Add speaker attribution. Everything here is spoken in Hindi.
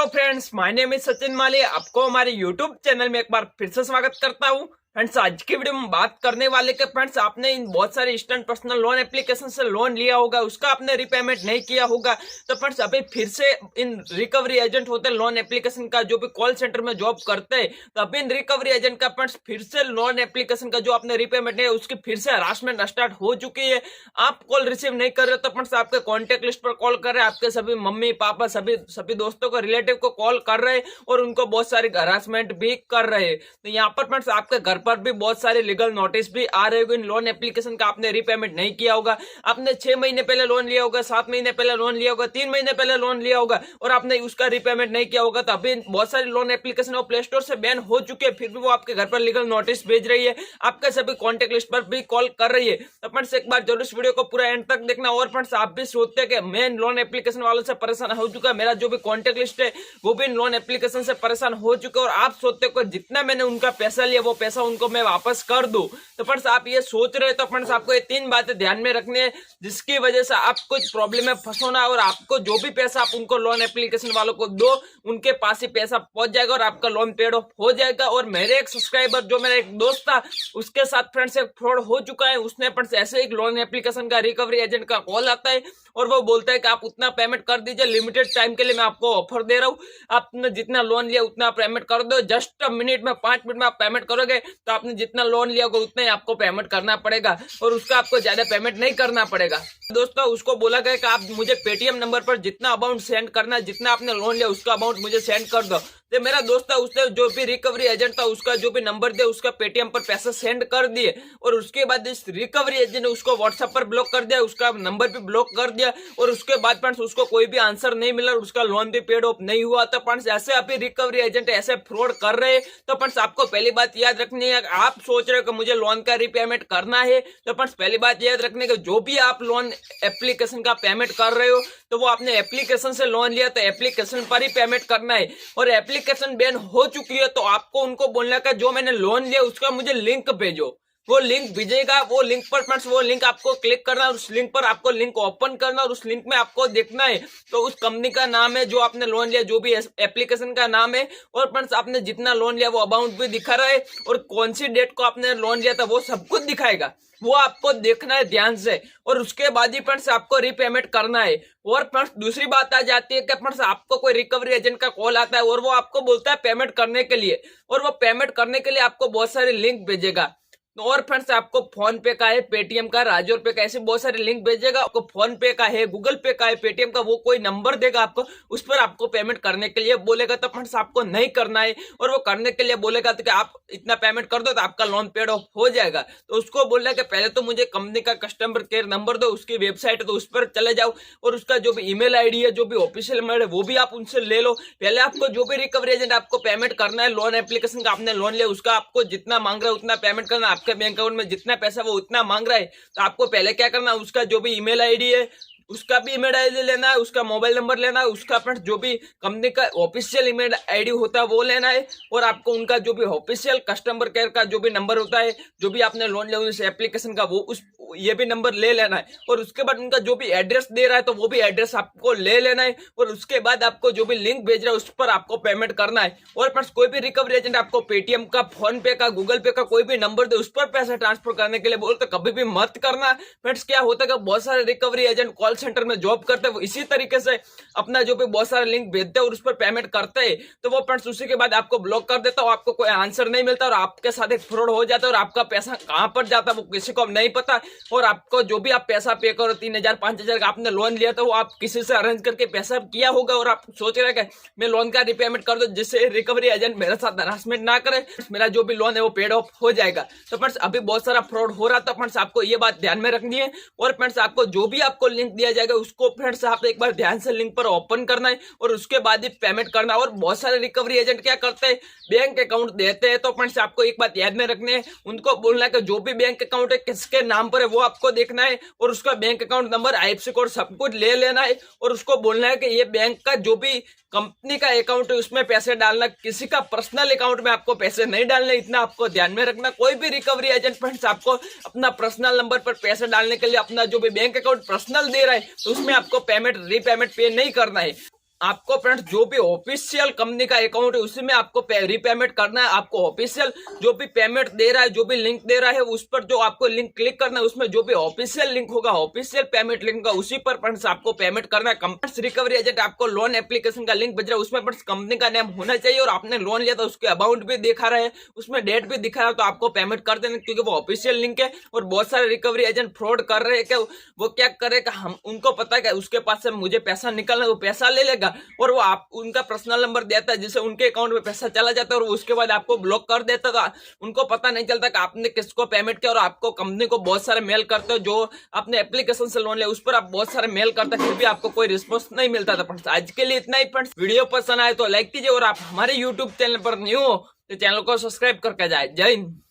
Speaker 1: Hello friends, my name is Sachin Mali. आपको हमारे यूट्यूब चैनल में एक बार फिर से स्वागत करता हूं। फ्रेंड्स, आज की वीडियो में बात करने वाले के फ्रेंड्स, आपने इन बहुत सारे इंस्टेंट पर्सनल लोन एप्लीकेशन से लोन लिया होगा, उसका आपने रीपेमेंट नहीं किया होगा। तो फ्रेंड्स, अभी फिर से इन रिकवरी एजेंट होते हैं लोन एप्लीकेशन का, जो भी कॉल सेंटर में जॉब करते हैं, तो अभी इन रिकवरी एजेंट का फ्रेंड्स फिर से लोन एप्लीकेशन का जो आपने रीपेमेंट है उसकी फिर से हरासमेंट स्टार्ट हो चुकी है। आप कॉल रिसीव नहीं कर रहे तो फ्रेंड्स आपके कॉन्टेक्ट लिस्ट पर कॉल कर रहे हैं, आपके सभी मम्मी पापा सभी दोस्तों को, रिलेटिव को कॉल कर रहे हैं और उनको बहुत सारी हरासमेंट भी कर रहे हैं। तो यहाँ पर फ्रेंड्स आपके घर पर भी बहुत सारे लीगल नोटिस भी आ रहे होंगे। इन लोन एप्लीकेशन का आपने रीपेमेंट नहीं किया होगा, आपने 6 महीने पहले लोन लिया होगा, 7 महीने पहले लोन लिया होगा, 3 महीने पहले लोन लिया होगा और आपने उसका रीपेमेंट नहीं किया होगा। तो अभी बहुत सारी लोन एप्लीकेशन वो प्ले स्टोर से बैन हो चुके हैं, फिर भी वो आपके घर पर लीगल नोटिस भेज रही है, आपके सभी कॉन्टेक्ट लिस्ट पर भी कॉल कर रही है। तो फ्रेंड्स एक बार जरूर इस वीडियो को पूरा एंड तक देखना। और फ्रेंड्स, आप भी सोचते हैं कि मैं लोन एप्लीकेशन वालों से परेशान हो चुका है, मेरा जो भी कॉन्टेक्ट लिस्ट है वो भी लोन एप्लीकेशन से परेशान हो चुके हैं और आप सोचते हो जितना मैंने उनका पैसा लिया वो पैसा उनको मैं वापस कर दूं। तो फ्रेंड्स आप ये सोच रहे हो तो फ्रेंड्स आपको ये 3 बातें ध्यान में रखनी है, जिसकी वजह से आप कुछ प्रॉब्लम में फंसो ना और आपको जो भी पैसा आप उनको लोन एप्लीकेशन वालों को दो, उनके पास ही पैसा पहुंच जाएगा और आपका लोन पेड ऑफ हो जाएगा। और मेरे एक सब्सक्राइबर, जो मेरा एक दोस्त था, उसके साथ फ्रेंड्स एक फ्रॉड हो चुका है। उसने फ्रेंड्स ऐसे एक लोन एप्लीकेशन का रिकवरी एजेंट का कॉल आता है और वो बोलता है कि आप उतना पेमेंट कर दीजिए, लिमिटेड टाइम के लिए मैं आपको ऑफर दे रहा हूँ, आपने जितना लोन लिया उतना पेमेंट कर दो, जस्ट मिनट में 5 मिनट में आप पेमेंट करोगे तो आपने जितना लोन लिया होगा उतना ही आपको पेमेंट करना पड़ेगा और उसका आपको ज्यादा पेमेंट नहीं करना पड़ेगा। दोस्तों, उसको बोला गया कि आप मुझे पेटीएम नंबर पर जितना अमाउंट सेंड करना है, जितना आपने लोन लिया उसका अमाउंट मुझे सेंड कर दो। तो मेरा दोस्त था, उसने जो भी रिकवरी एजेंट था उसका जो भी नंबर दिया उसका पेटीएम पर पैसा सेंड कर दिए और उसके बाद इस रिकवरी एजेंट ने उसको व्हाट्सएप पर ब्लॉक कर दिया, उसका नंबर भी ब्लॉक कर दिया और उसके बाद फ्रेंड्स उसको कोई भी आंसर नहीं मिला और उसका लोन भी पेड ऑफ नहीं हुआ। तो फ्रेंड्स ऐसे अभी रिकवरी एजेंट ऐसे फ्रॉड कर रहे हैं। तो फ्रेंड्स आपको पहली बात याद रखनी है, आप सोच रहे हो कि मुझे लोन का रीपेमेंट करना है, तो फ्रेंड्स पहली बात याद रखने की, जो भी आप लोन एप्लीकेशन का पेमेंट कर रहे हो तो वो आपने एप्लीकेशन से लोन लिया तो एप्लीकेशन पर ही पेमेंट करना है। और एप्लीकेशन बैन हो चुकी है तो आपको उनको बोलना का जो मैंने लोन लिया उसका मुझे लिंक भेजो, वो लिंक भेजेगा, वो लिंक पर फ्रेंड्स वो लिंक आपको क्लिक करना और उस लिंक पर आपको लिंक ओपन करना और उस लिंक में आपको देखना है तो उस कंपनी का नाम है, जो आपने लोन लिया, जो भी एप्लीकेशन का नाम है और फ्रेंड्स आपने जितना लोन लिया वो अमाउंट भी दिखा रहा है और कौन सी डेट को आपने लोन लिया था वो सब कुछ दिखाएगा, वो आपको देखना है ध्यान से और उसके बाद ही फ्रेंड्स आपको रीपेमेंट करना है। और फ्रेंड्स दूसरी बात आ जाती है कि फ्रेंड्स आपको कोई रिकवरी एजेंट का कॉल आता है और वो आपको बोलता है पेमेंट करने के लिए और वो पेमेंट करने के लिए आपको बहुत सारे लिंक भेजेगा। और फ्रेंड्स आपको फोन पे का है, पेटीएम का, राजोर पे का, ऐसे बहुत सारे लिंक भेजेगा। आपको फोन पे का है, गूगल पे का है, पेटीएम का, वो कोई नंबर देगा आपको, उस पर आपको पेमेंट करने के लिए बोलेगा। तो फ्रेंड्स आपको नहीं करना है और वो करने के लिए बोलेगा तो कि आप इतना पेमेंट कर दो तो आपका लोन पेड ऑफ हो जाएगा। तो उसको बोलना है कि पहले तो मुझे कंपनी का कस्टमर केयर नंबर दो, उसकी वेबसाइट है तो उस पर चले जाओ और उसका जो भी ईमेल आईडी है, जो भी ऑफिशियल ईमेल है वो भी आप उनसे ले लो। पहले आपको जो भी रिकवरी एजेंट आपको पेमेंट करना है लोन एप्लीकेशन का, आपने लोन लिया उसका आपको जितना मांग रहा है उतना पेमेंट करना, आपके बैंक अकाउंट में जितना पैसा वो उतना मांग रहा है तो आपको पहले क्या करना है, उसका जो भी ईमेल आईडी है उसका भी ईमेल आईडी लेना है, उसका मोबाइल नंबर लेना है, उसका अपना जो भी कंपनी का ऑफिशियल ईमेल आईडी होता है वो लेना है और आपको उनका जो भी ऑफिशियल कस्टमर केयर का जो भी नंबर होता है, जो भी आपने लोन लिया उस एप्लीकेशन का, वो उस ये भी नंबर ले लेना है और उसके बाद उनका जो भी एड्रेस दे रहा है तो वो भी एड्रेस आपको ले लेना है और उसके बाद आपको जो भी लिंक भेज रहा है उस पर आपको पेमेंट करना है। और फ्रेंड्स कोई भी रिकवरी एजेंट आपको पेटीएम का, फोन पे का, गूगल पे का कोई भी नंबर दे उस पर पैसा ट्रांसफर करने के लिए बोल तो कभी भी मत करना। फ्रेंड्स क्या होता है, बहुत सारे रिकवरी एजेंट कॉल सेंटर में जॉब करते हैं, वो इसी तरीके से अपना जो भी बहुत सारे लिंक भेजते हैं और उस पर पेमेंट करते हैं तो वो फ्रेंड्स उसी के बाद आपको ब्लॉक कर देता है, आपको कोई आंसर नहीं मिलता और आपके साथ एक फ्रॉड हो जाता है और आपका पैसा कहां पर जाता है वो किसी को नहीं पता। और आपको जो भी आप पैसा पे करो 3,000 5,000 का आपने लोन लिया तो वो आप किसी से अरेंज करके पैसा किया होगा और आप सोच रहे हैं कि मैं लोन का रिपेमेंट कर दो जिससे रिकवरी एजेंट मेरे साथ हरासमेंट ना करे, मेरा जो भी लोन है वो पेड ऑफ हो जाएगा। तो फ्रेंड्स अभी बहुत सारा फ्रॉड हो रहा था, फ्रेंड्स आपको ये बात ध्यान में रखनी है। और फ्रेंड्स आपको जो भी आपको लिंक दिया जाएगा उसको फ्रेंड्स आप एक बार ध्यान से लिंक पर ओपन करना है और उसके बाद ही पेमेंट करना है। और बहुत सारे रिकवरी एजेंट क्या करते हैं, बैंक अकाउंट देते हैं, तो फ्रेंड्स आपको एक बात याद में रखनी है, उनको बोलना है कि जो भी बैंक अकाउंट है किसके नाम पर है वो आपको देखना है और उसका bank account number, IFSC code सब कुछ ले लेना है और उसको बोलना है कि ये बैंक का जो भी कंपनी का अकाउंट है उसमें पैसे डालना, किसी का पर्सनल अकाउंट में आपको पैसे नहीं डालने, इतना आपको ध्यान में रखना। कोई भी रिकवरी एजेंट फ्रेंड्स आपको अपना पर्सनल नंबर पर पैसे डालने के लिए अपना जो भी बैंक अकाउंट पर्सनल दे रहा है तो उसमें आपको पेमेंट रीपेमेंट पे नहीं करना है। आपको फ्रेंड्स जो भी ऑफिशियल कंपनी का अकाउंट है उसी में आपको रीपेमेंट करना है। आपको ऑफिशियल जो भी पेमेंट दे रहा है, जो भी लिंक दे रहा है, उस पर जो आपको लिंक क्लिक करना है, उसमें जो भी ऑफिशियल लिंक होगा, ऑफिशियल पेमेंट लिंक होगा, उसी पर फ्रेंड्स आपको पेमेंट करना है। कंपनी रिकवरी एजेंट आपको लोन एप्लीकेशन का लिंक भेज रहा है, उसमें फ्रेंड्स कंपनी का नेम होना चाहिए और आपने लोन लिया था उसके अमाउंट भी दिखा रहा है, उसमें डेट भी दिखा रहा है, तो आपको पेमेंट कर देना, क्योंकि वो ऑफिशियल लिंक है। और बहुत सारे रिकवरी एजेंट फ्रॉड कर रहे हैं कि वो क्या करेगा, हम उनको पता है कि उसके पास से मुझे पैसा निकलना है, वो पैसा ले लेगा और वो आप उनका पर्सनल नंबर देता है जिससे उनके अकाउंट में पैसा चला जाता है और उसके बाद आपको ब्लॉक कर देता था। उनको पता नहीं चलता कि आपने किसको पेमेंट किया और आपको कंपनी को बहुत सारे मेल करते हो, जो आपने एप्लीकेशन से लोन लिया उस पर आप बहुत सारे मेल करते हैं, फिर भी आपको कोई रिस्पॉन्स नहीं मिलता था। फ्रेंड्स आज के लिए इतना ही। फ्रेंड्स वीडियो पसंद आए तो लाइक कीजिए और आप हमारे यूट्यूब चैनल पर न्यू हो तो चैनल को सब्सक्राइब करके जाए। जय हिंद।